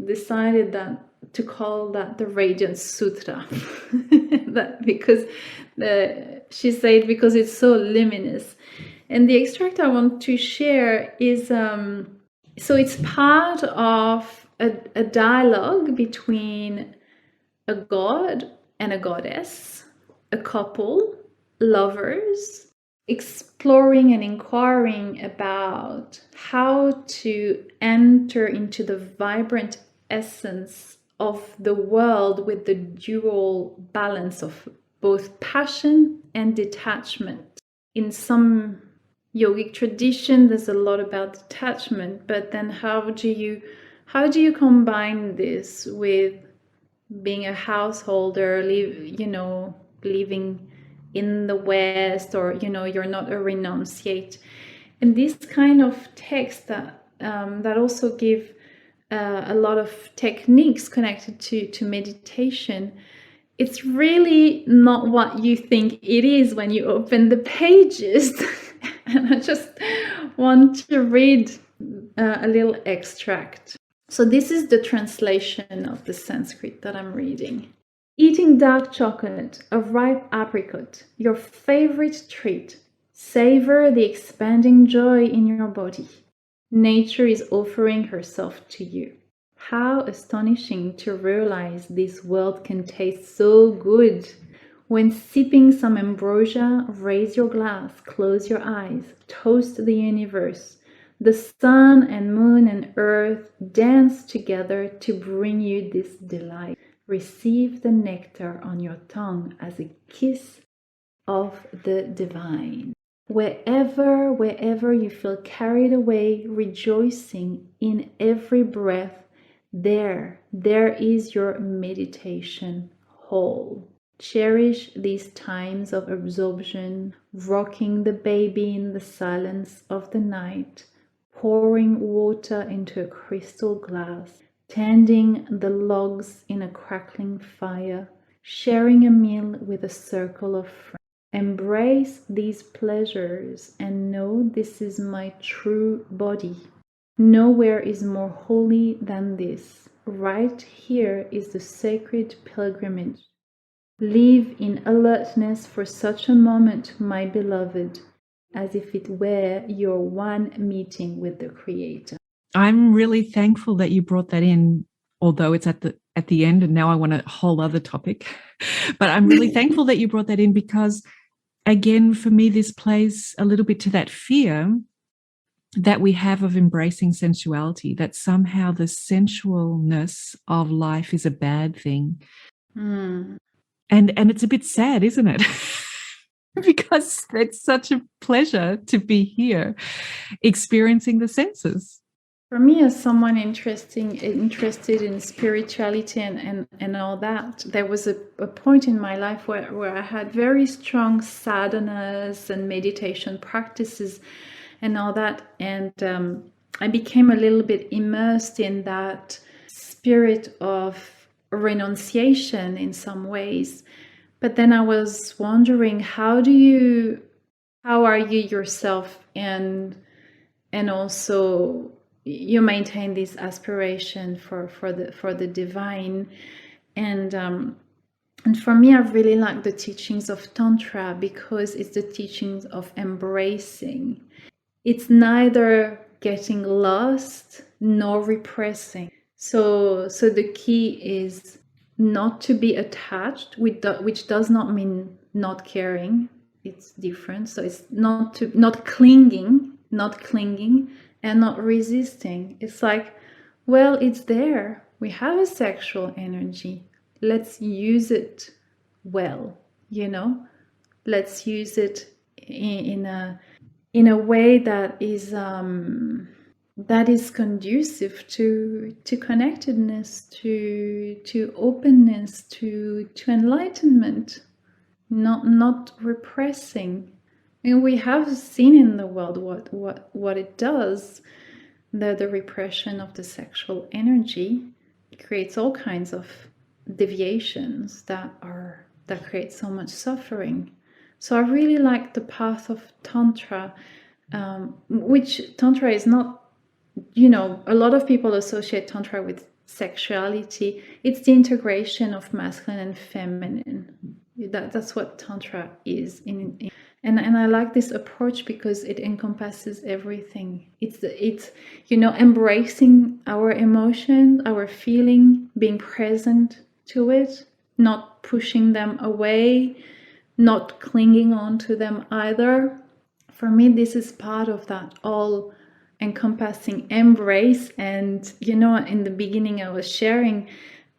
decided that to call that the Radiant Sutra, that because she said because it's so luminous. And the extract I want to share is so it's part of a dialogue between a god and a goddess, a couple, lovers, exploring and inquiring about how to enter into the vibrant essence of the world with the dual balance of both passion and detachment. In some yogic tradition, there's a lot about detachment, but then how do you combine this with being a householder, living in the West, or you're not a renunciate? And this kind of text that also give a lot of techniques connected to meditation. It's really not what you think it is when you open the pages. And I just want to read a little extract. So this is the translation of the Sanskrit that I'm reading. Eating dark chocolate, a ripe apricot, your favorite treat. Savor the expanding joy in your body. Nature is offering herself to you. How astonishing to realize this world can taste so good. When sipping some ambrosia, raise your glass, close your eyes, toast the universe. The sun and moon and earth dance together to bring you this delight. Receive the nectar on your tongue as a kiss of the divine. Wherever you feel carried away, rejoicing in every breath, there is your meditation hall. Cherish these times of absorption, rocking the baby in the silence of the night, pouring water into a crystal glass, tending the logs in a crackling fire, sharing a meal with a circle of friends. Embrace these pleasures and know this is my true body. Nowhere is more holy than this. Right here is the sacred pilgrimage. Live in alertness for such a moment, my beloved, as if it were your one meeting with the Creator. I'm really thankful that you brought that in, although it's at the end, and now I want a whole other topic. But I'm really thankful that you brought that in because, again, for me, this plays a little bit to that fear that we have of embracing sensuality, that somehow the sensualness of life is a bad thing. And it's a bit sad, isn't it? Because it's such a pleasure to be here experiencing the senses. For me, as someone interested in spirituality and all that, there was a point in my life where I had very strong sadhanas and meditation practices and all that. And I became a little bit immersed in that spirit of renunciation in some ways. But then I was wondering, how are you yourself, and also you maintain this aspiration for the divine, and for me, I really like the teachings of Tantra because it's the teachings of embracing. It's neither getting lost nor repressing. So the key is not to be attached, which does not mean not caring. It's different. So it's not clinging, and not resisting. It's like, well, it's there. We have a sexual energy. Let's use it well, Let's use it in a way that is conducive to connectedness, to openness, to enlightenment, not repressing. And we have seen in the world what it does. The repression of the sexual energy creates all kinds of deviations that create so much suffering. So I really like the path of Tantra, which Tantra is not, a lot of people associate Tantra with sexuality. It's the integration of masculine and feminine. That's what Tantra is. And I like this approach because it encompasses everything. It's embracing our emotions, our feeling, being present to it, not pushing them away, not clinging on to them either. For me, this is part of that all encompassing embrace. And in the beginning I was sharing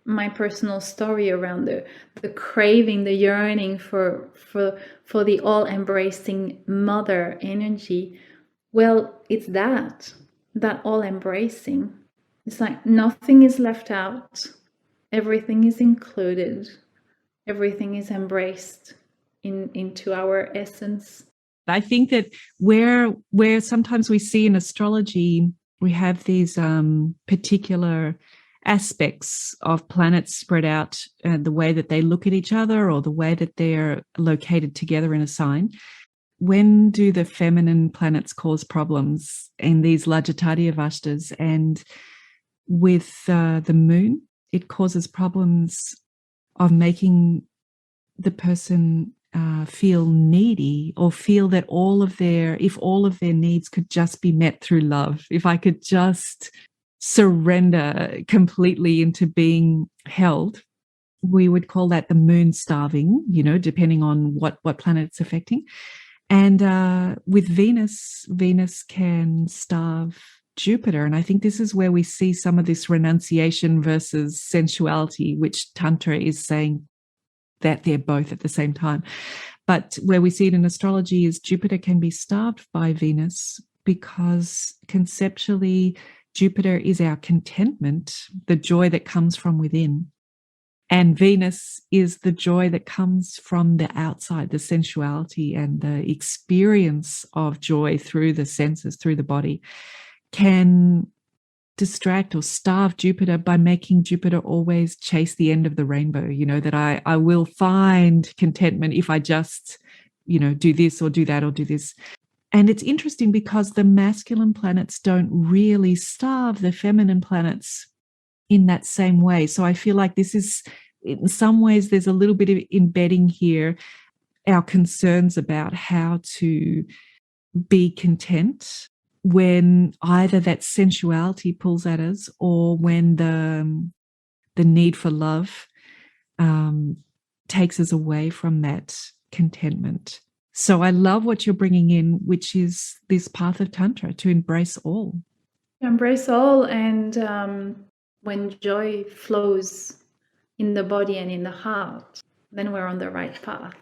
my personal story around the craving, the yearning for the all embracing mother energy. Well, it's that all embracing. It's like nothing is left out, everything is included, everything is embraced into our essence. I think that where sometimes we see in astrology, we have these particular aspects of planets spread out, the way that they look at each other or the way that they're located together in a sign. When do the feminine planets cause problems in these Lajjitaadi Avastas? And with the moon, it causes problems of making the person feel needy, or feel that if all of their needs could just be met through love, if I could just surrender completely into being held, we would call that the moon starving, depending on what planet it's affecting. And with Venus can starve Jupiter. And I think this is where we see some of this renunciation versus sensuality, which Tantra is saying that they're both at the same time. But where we see it in astrology is Jupiter can be starved by Venus because conceptually Jupiter is our contentment, the joy that comes from within. And Venus is the joy that comes from the outside, the sensuality and the experience of joy through the senses, through the body, can distract or starve Jupiter by making Jupiter always chase the end of the rainbow, that I will find contentment if I just do this or do that or do this. And it's interesting because the masculine planets don't really starve the feminine planets in that same way. So I feel like this is, in some ways, there's a little bit of embedding here our concerns about how to be content when either that sensuality pulls at us or when the need for love takes us away from that contentment. So I love what you're bringing in, which is this path of Tantra, to embrace all. Embrace all, and when joy flows in the body and in the heart, then we're on the right path.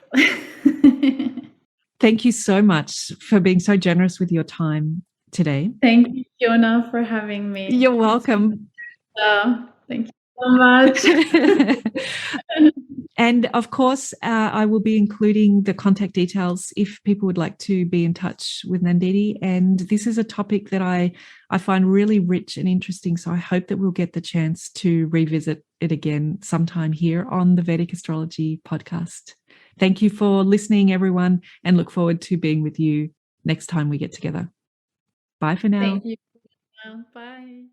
Thank you so much for being so generous with your time today. Thank you, Fiona, for having me. You're welcome. Thank you so much. And of course, I will be including the contact details if people would like to be in touch with Nandini. And this is a topic that I find really rich and interesting. So I hope that we'll get the chance to revisit it again sometime here on the Vedic Astrology podcast. Thank you for listening, everyone, and look forward to being with you next time we get together. Bye for now. Thank you. Bye.